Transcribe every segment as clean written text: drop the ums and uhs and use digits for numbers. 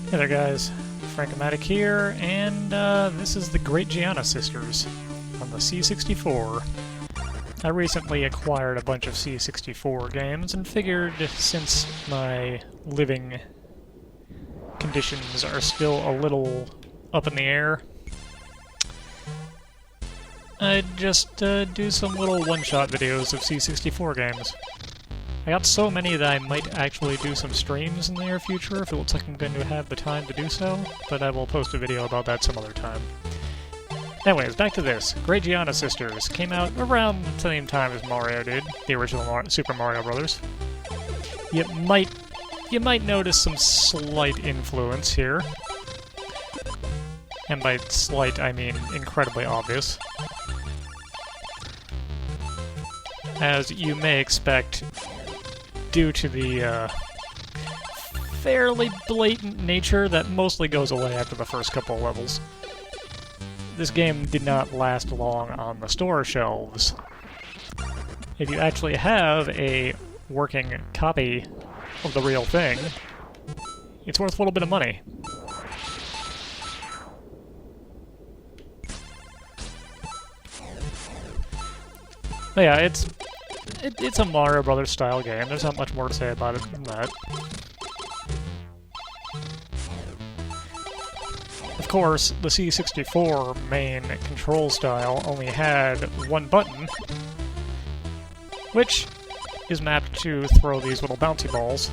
Hey there guys, Frankomatic here, and this is the Great Giana sisters on the C64. I recently acquired a bunch of C64 games and figured since my living conditions are still a little up in the air, I'd just do some little one-shot videos of C64 games. I got so many that I might actually do some streams in the near future if it looks like I'm going to have the time to do so, but I will post a video about that some other time. Anyways, back to this. Great Giana Sisters came out around the same time as Mario did, the original Super Mario Bros. You might notice some slight influence here. And by slight, I mean incredibly obvious. As you may expect, due to the fairly blatant nature that mostly goes away after the first couple of levels. This game did not last long on the store shelves. If you actually have a working copy of the real thing, it's worth a little bit of money. But yeah, it's a Mario Brothers style game. There's not much more to say about it than that. Of course, the C64 main control style only had one button, which is mapped to throw these little bouncy balls.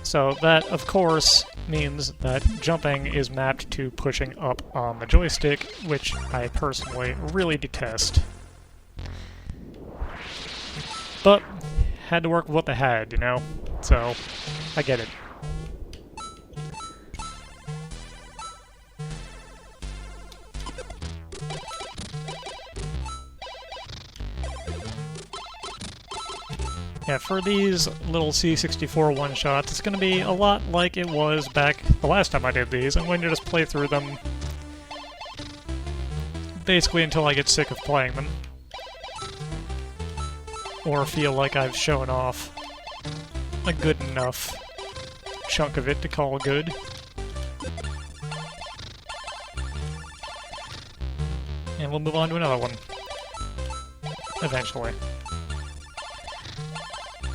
So that, of course, means that jumping is mapped to pushing up on the joystick, which I personally really detest. But, had to work with what they had, you know? So, I get it. Yeah, for these little C64 one-shots, it's going to be a lot like it was back the last time I did these. I'm going to just play through them basically until I get sick of playing them. Or feel like I've shown off a good enough chunk of it to call good. And we'll move on to another one. Eventually.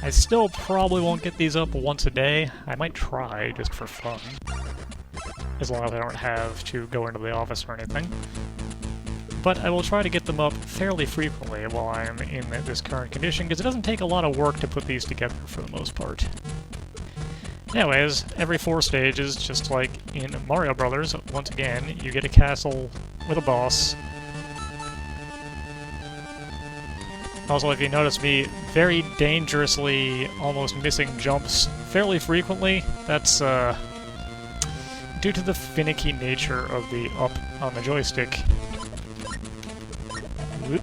I still probably won't get these up once a day. I might try, just for fun. As long as I don't have to go into the office or anything. But I will try to get them up fairly frequently while I'm in this current condition, because it doesn't take a lot of work to put these together for the most part. Anyways, every 4 stages, just like in Mario Brothers, once again, you get a castle with a boss. Also, if you notice me very dangerously almost missing jumps fairly frequently, that's due to the finicky nature of the up on the joystick. Whoop.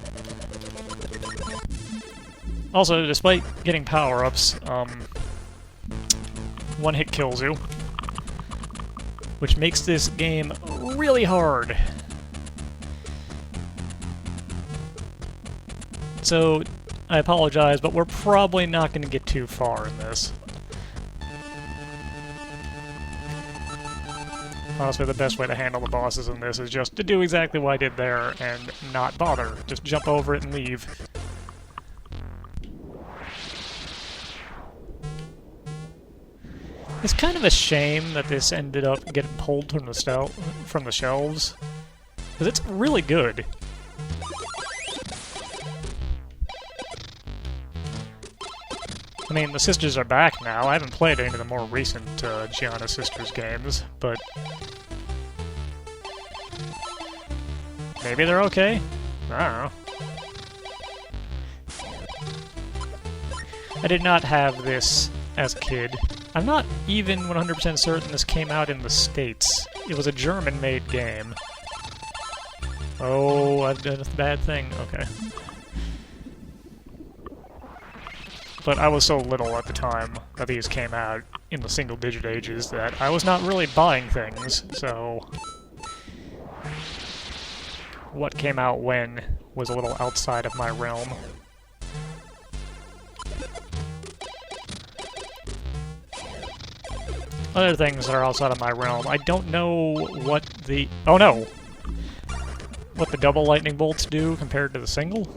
Also, despite getting power-ups, one hit kills you, which makes this game really hard. So, I apologize, but we're probably not going to get too far in this. Honestly, the best way to handle the bosses in this is just to do exactly what I did there and not bother. Just jump over it and leave. It's kind of a shame that this ended up getting pulled from the shelves, because it's really good. I mean, the sisters are back now. I haven't played any of the more recent Giana Sisters games, but maybe they're okay? I don't know. I did not have this as a kid. I'm not even 100% certain this came out in the States. It was a German-made game. Oh, I've done a bad thing. Okay. But I was so little at the time that these came out in the single-digit ages that I was not really buying things, so what came out when was a little outside of my realm. other things that are outside of my realm. I don't know what the... Oh no! What the double lightning bolts do compared to the single?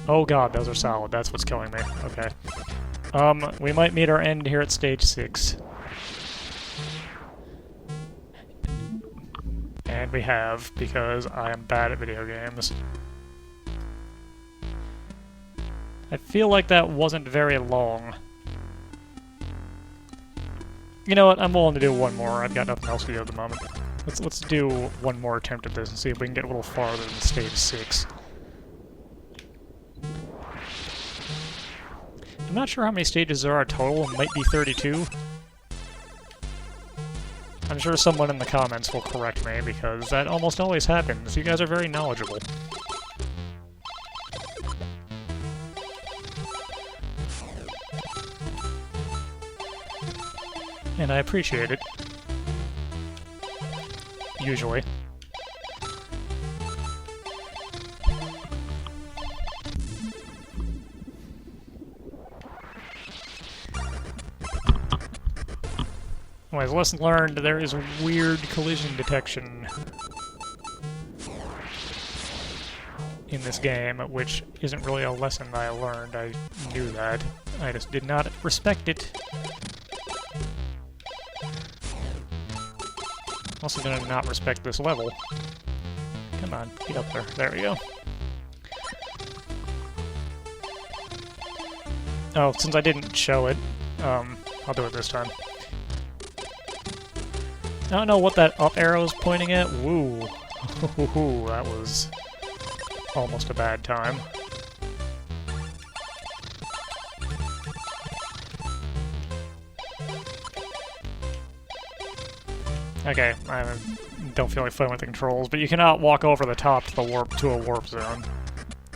Oh god, those are solid. That's what's killing me. Okay. We might meet our end here at stage 6. And we have, because I am bad at video games. I feel like that wasn't very long. You know what? I'm willing to do one more. I've got nothing else to do at the moment. Let's do one more attempt at this and see if we can get a little farther than stage 6. I'm not sure how many stages there are total. It might be 32. I'm sure someone in the comments will correct me, because that almost always happens. You guys are very knowledgeable. And I appreciate it. Usually. Anyways, lesson learned, there is weird collision detection in this game, which isn't really a lesson I learned. I knew that. I just did not respect it. Also gonna not respect this level. Come on, get up there. There we go. Oh, since I didn't show it, I'll do it this time. I don't know what that up arrow is pointing at. Woo. That was almost a bad time. Okay, I don't feel like playing with the controls, but you cannot walk over the top to a warp zone.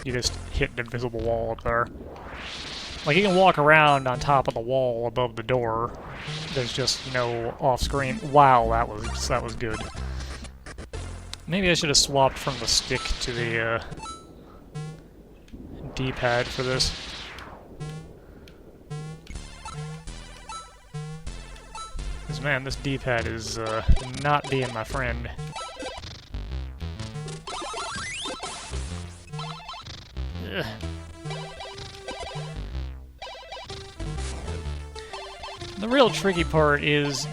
You just hit an invisible wall up there. Like, you can walk around on top of the wall above the door. There's just no off-screen. Wow, that was good. Maybe I should have swapped from the stick to the D-pad for this. Because, man, this D-pad is not being my friend. Ugh. The real tricky part is,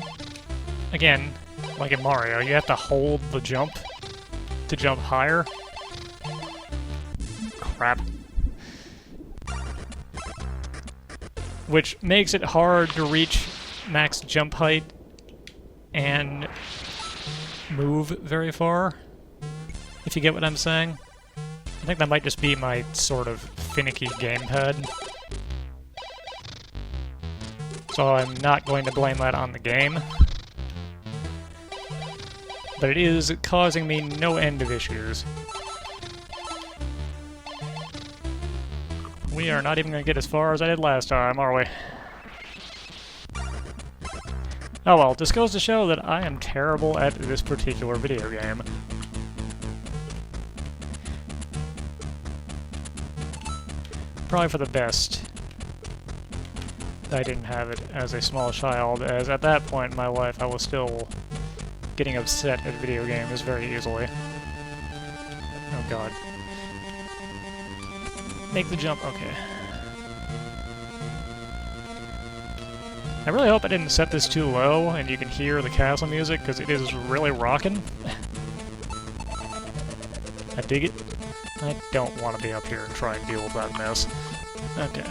again, like in Mario, you have to hold the jump to jump higher. Crap. Which makes it hard to reach max jump height and move very far, if you get what I'm saying. I think that might just be my sort of finicky gamepad. So I'm not going to blame that on the game. But it is causing me no end of issues. We are not even going to get as far as I did last time, are we? Oh well, this goes to show that I am terrible at this particular video game. Probably for the best I didn't have it as a small child, as at that point in my life I was still getting upset at video games very easily. Oh god. Make the jump, okay. I really hope I didn't set this too low and you can hear the castle music, because it is really rocking. I dig it. I don't want to be up here and try and deal with that mess. Okay.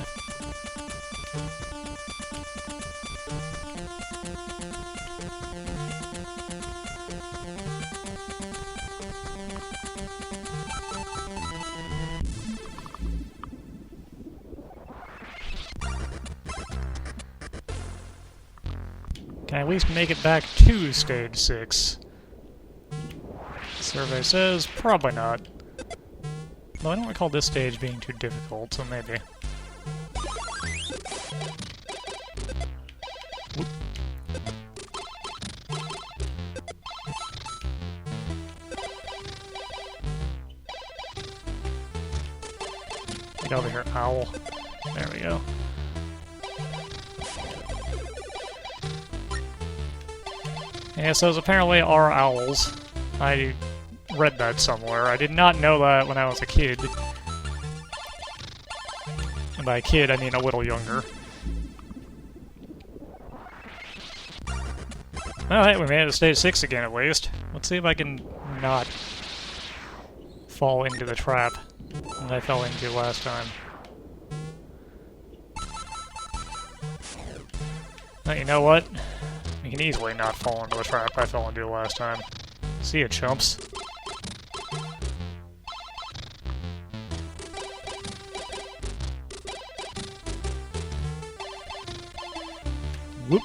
Can I at least make it back to stage 6? Survey says probably not. Though I don't recall this stage being too difficult, so maybe. Whoop. Get over here, owl. There we go. Yeah, so those apparently are owls. I read that somewhere. I did not know that when I was a kid. And by kid, I mean a little younger. Alright, we made it to stage 6 again at least. Let's see if I can not fall into the trap that I fell into last time. But you know what? We can easily not fall into the trap I fell into last time. See ya, chumps. Whoop.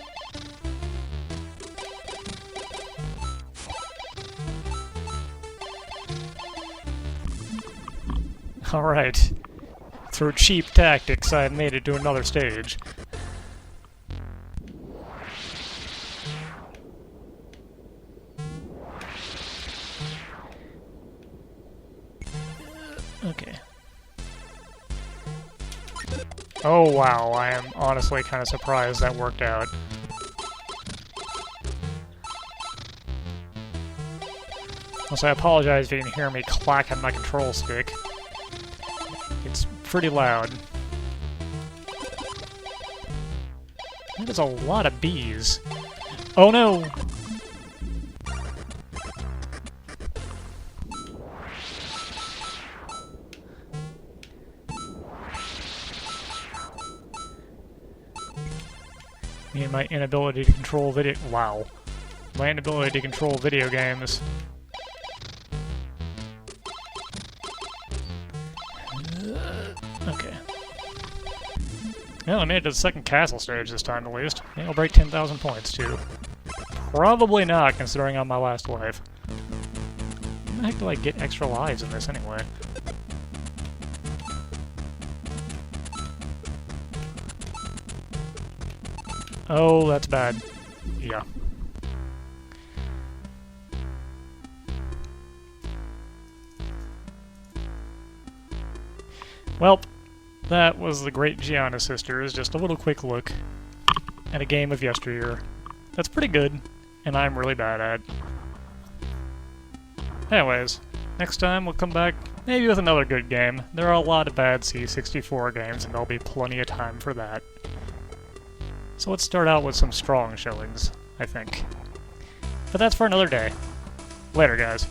Alright. Through cheap tactics, I made it to another stage. Okay. Oh wow, I am honestly kind of surprised that worked out. Also, I apologize if you can hear me clack on my control stick. It's pretty loud. That is a lot of bees. Oh no! Me and my inability to control video— wow. My inability to control video games. Okay. Well, I made it to the second castle stage this time, at least. Maybe I'll break 10,000 points, too. Probably not, considering I'm my last life. How the heck do I get extra lives in this, anyway? Oh, that's bad. Yeah. Well, that was the great Giana sisters, just a little quick look at a game of yesteryear. That's pretty good, and I'm really bad at. Anyways, next time we'll come back maybe with another good game. There are a lot of bad C64 games, and there'll be plenty of time for that. So let's start out with some strong showings, I think. But that's for another day. Later, guys.